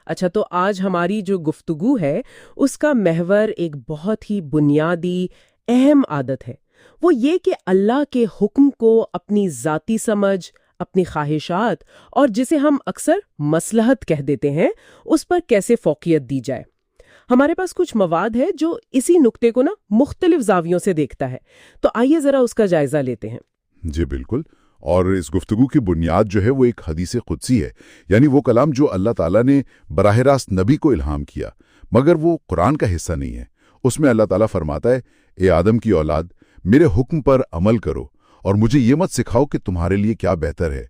اچھا، تو آج ہماری جو گفتگو ہے اس کا محور ایک بہت ہی بنیادی اہم عادت ہے، وہ یہ کہ اللہ کے حکم کو اپنی ذاتی سمجھ، اپنی خواہشات اور جسے ہم اکثر مصلحت کہہ دیتے ہیں اس پر کیسے فوقیت دی جائے۔ ہمارے پاس کچھ مواد ہے جو اسی نکتے کو مختلف زاویوں سے دیکھتا ہے، تو آئیے ذرا اس کا جائزہ لیتے ہیں۔ جی بالکل، اور اس گفتگو کی بنیاد جو ہے وہ ایک حدیث قدسی ہے، یعنی وہ کلام جو اللہ تعالیٰ نے براہ راست نبی کو الہام کیا، مگر وہ قرآن کا حصہ نہیں ہے۔ اس میں اللہ تعالیٰ فرماتا ہے، اے آدم کی اولاد، میرے حکم پر عمل کرو اور مجھے یہ مت سکھاؤ کہ تمہارے لیے کیا بہتر ہے۔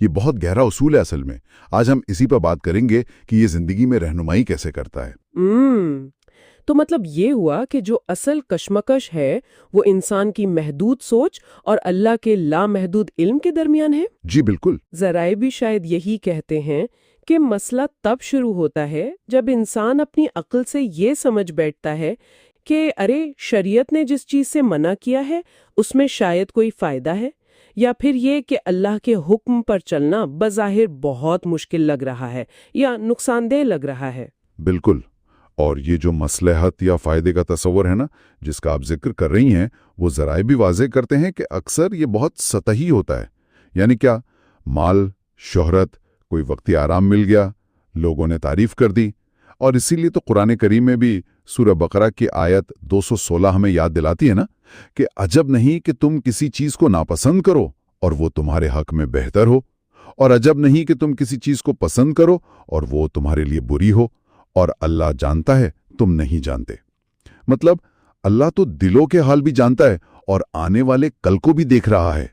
یہ بہت گہرا اصول ہے اصل میں۔ آج ہم اسی پر بات کریں گے کہ یہ زندگی میں رہنمائی کیسے کرتا ہے۔ تو مطلب یہ ہوا کہ جو اصل کشمکش ہے وہ انسان کی محدود سوچ اور اللہ کے لامحدود علم کے درمیان ہے؟ جی بالکل۔ ذرائع بھی شاید یہی کہتے ہیں کہ مسئلہ تب شروع ہوتا ہے جب انسان اپنی عقل سے یہ سمجھ بیٹھتا ہے کہ ارے شریعت نے جس چیز سے منع کیا ہے اس میں شاید کوئی فائدہ ہے، یا پھر یہ کہ اللہ کے حکم پر چلنا بظاہر بہت مشکل لگ رہا ہے یا نقصان دہ لگ رہا ہے۔ بالکل، اور یہ جو مصلحت یا فائدے کا تصور ہے نا جس کا آپ ذکر کر رہی ہیں، وہ ذرائع بھی واضح کرتے ہیں کہ اکثر یہ بہت سطحی ہوتا ہے۔ یعنی کیا؟ مال، شہرت، کوئی وقتی آرام مل گیا، لوگوں نے تعریف کر دی، اور اسی لیے تو قرآن کریم میں بھی سورہ بقرہ کی آیت 216 ہمیں یاد دلاتی ہے نا کہ عجب نہیں کہ تم کسی چیز کو ناپسند کرو اور وہ تمہارے حق میں بہتر ہو، اور عجب نہیں کہ تم کسی چیز کو پسند کرو اور وہ تمہارے لیے بری ہو، اور اللہ جانتا ہے تم نہیں جانتے۔ مطلب اللہ تو دلوں کے حال بھی جانتا ہے اور آنے والے کل کو بھی دیکھ رہا ہے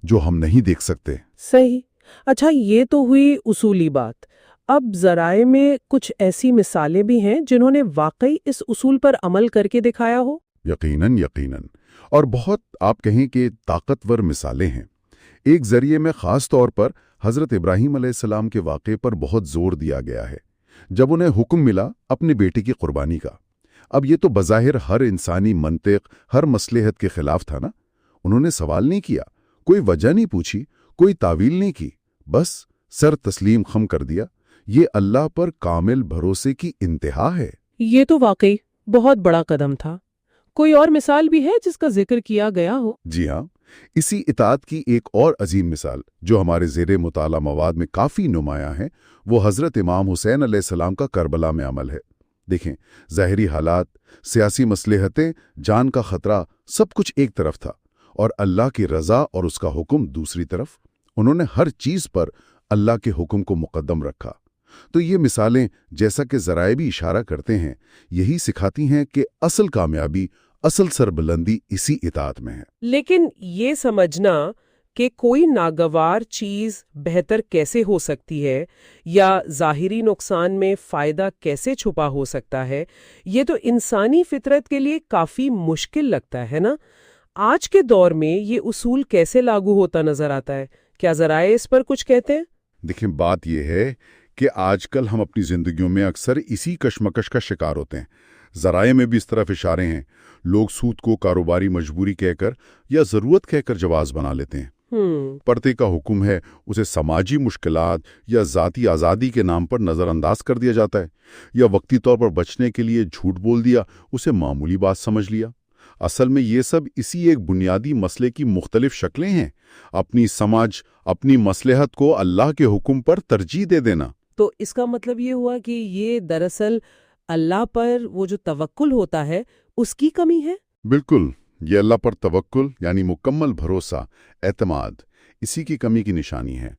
جو ہم نہیں دیکھ سکتے۔ صحیح۔ اچھا، یہ تو ہوئی اصولی بات۔ اب ذرائع میں کچھ ایسی مثالیں بھی ہیں جنہوں نے واقعی اس اصول پر عمل کر کے دکھایا ہو؟ یقیناً یقیناً، اور بہت آپ کہیں کہ طاقتور مثالیں ہیں۔ ایک ذریعے میں خاص طور پر حضرت ابراہیم علیہ السلام کے واقعے پر بہت زور دیا گیا ہے، جب انہیں حکم ملا اپنے بیٹے کی قربانی کا۔ اب یہ تو بظاہر ہر انسانی منطق، ہر مصلحت کے خلاف تھا نا۔ انہوں نے سوال نہیں کیا، کوئی وجہ نہیں پوچھی، کوئی تعویل نہیں کی، بس سر تسلیم خم کر دیا۔ یہ اللہ پر کامل بھروسے کی انتہا ہے۔ یہ تو واقعی بہت بڑا قدم تھا۔ کوئی اور مثال بھی ہے جس کا ذکر کیا گیا ہو؟ جی ہاں، اسی اطاعت کی ایک اور عظیم مثال جو ہمارے زیر مطالعہ مواد میں کافی نمایاں ہے، وہ حضرت امام حسین علیہ السلام کا کربلا میں عمل ہے۔ دیکھیں، ظاہری حالات، سیاسی مصلحتیں، جان کا خطرہ، سب کچھ ایک طرف تھا، اور اللہ کی رضا اور اس کا حکم دوسری طرف۔ انہوں نے ہر چیز پر اللہ کے حکم کو مقدم رکھا۔ تو یہ مثالیں، جیسا کہ ذرائع بھی اشارہ کرتے ہیں، یہی سکھاتی ہیں کہ اصل کامیابی، اصل سربلندی اسی اطاعت میں ہے۔ لیکن یہ سمجھنا کہ کوئی ناگوار چیز بہتر کیسے ہو سکتی ہے یا ظاہری نقصان میں فائدہ کیسے چھپا ہو سکتا ہے، یہ تو انسانی فطرت کے لیے کافی مشکل لگتا ہے نا۔ آج کے دور میں یہ اصول کیسے لاگو ہوتا نظر آتا ہے؟ کیا ذرائع اس پر کچھ کہتے ہیں؟ دیکھیں، بات یہ ہے کہ آج کل ہم اپنی زندگیوں میں اکثر اسی کشمکش کا شکار ہوتے ہیں۔ ذرائع میں بھی اس طرف اشارے ہیں۔ لوگ سود کو کاروباری مجبوری کہہ کر یا ضرورت کہہ کر جواز بنا لیتے ہیں۔ پردے کا حکم ہے، اسے سماجی مشکلات یا ذاتی آزادی کے نام پر نظر انداز کر دیا جاتا ہے، یا وقتی طور پر بچنے کے لیے جھوٹ بول دیا، اسے معمولی بات سمجھ لیا۔ اصل میں یہ سب اسی ایک بنیادی مسئلے کی مختلف شکلیں ہیں، اپنی سمجھ، اپنی مصلحت کو اللہ کے حکم پر ترجیح دے دینا۔ تو اس کا مطلب یہ ہوا کہ یہ دراصل اللہ پر وہ جو توکل ہوتا ہے اس کی کمی ہے؟ بالکل، یہ اللہ پر توکل یعنی مکمل بھروسہ، اعتماد، اسی کی کمی کی نشانی ہے۔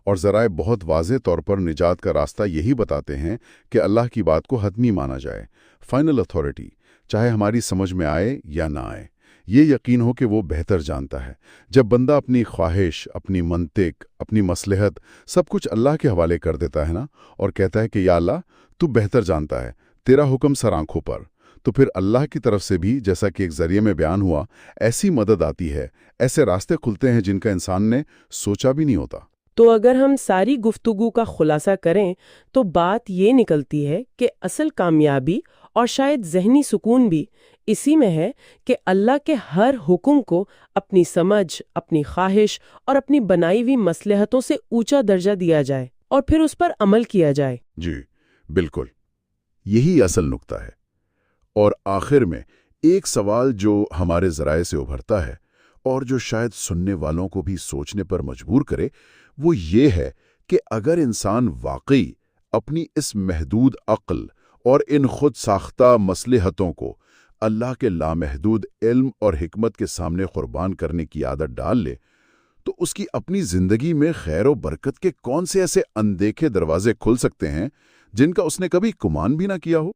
اور ذرائع بہت واضح طور پر نجات کا راستہ یہی بتاتے ہیں کہ اللہ کی بات کو حتمی مانا جائے، فائنل اتھارٹی، چاہے ہماری سمجھ میں آئے یا نہ آئے۔ یہ یقین ہو کہ وہ بہتر جانتا ہے۔ جب بندہ اپنی خواہش، اپنی منطق، اپنی مصلحت، سب کچھ اللہ کے حوالے کر دیتا ہے نا، اور کہتا ہے کہ یا اللہ تو بہتر جانتا ہے، تیرا حکم سر آنکھوں پر، تو پھر اللہ کی طرف سے بھی، جیسا کہ ایک ذریعے میں بیان ہوا، ایسی مدد آتی ہے، ایسے راستے کھلتے ہیں جن کا انسان نے سوچا بھی نہیں ہوتا۔ تو اگر ہم ساری گفتگو کا خلاصہ کریں تو بات یہ نکلتی ہے کہ اصل کامیابی اور شاید ذہنی سکون بھی اسی میں ہے کہ اللہ کے ہر حکم کو اپنی سمجھ، اپنی خواہش اور اپنی بنائی ہوئی مصلحتوں سے اونچا درجہ دیا جائے اور پھر اس پر عمل کیا جائے۔ جی بالکل یہی اصل نقطہ ہے۔ اور آخر میں ایک سوال جو ہمارے ذرائع سے ابھرتا ہے اور جو شاید سننے والوں کو بھی سوچنے پر مجبور کرے، وہ یہ ہے کہ اگر انسان واقعی اپنی اس محدود عقل اور ان خود ساختہ مصلحتوں کو اللہ کے لامحدود علم اور حکمت کے سامنے قربان کرنے کی عادت ڈال لے، تو اس کی اپنی زندگی میں خیر و برکت کے کون سے ایسے اندیکھے دروازے کھل سکتے ہیں جن کا اس نے کبھی گمان بھی نہ کیا ہو۔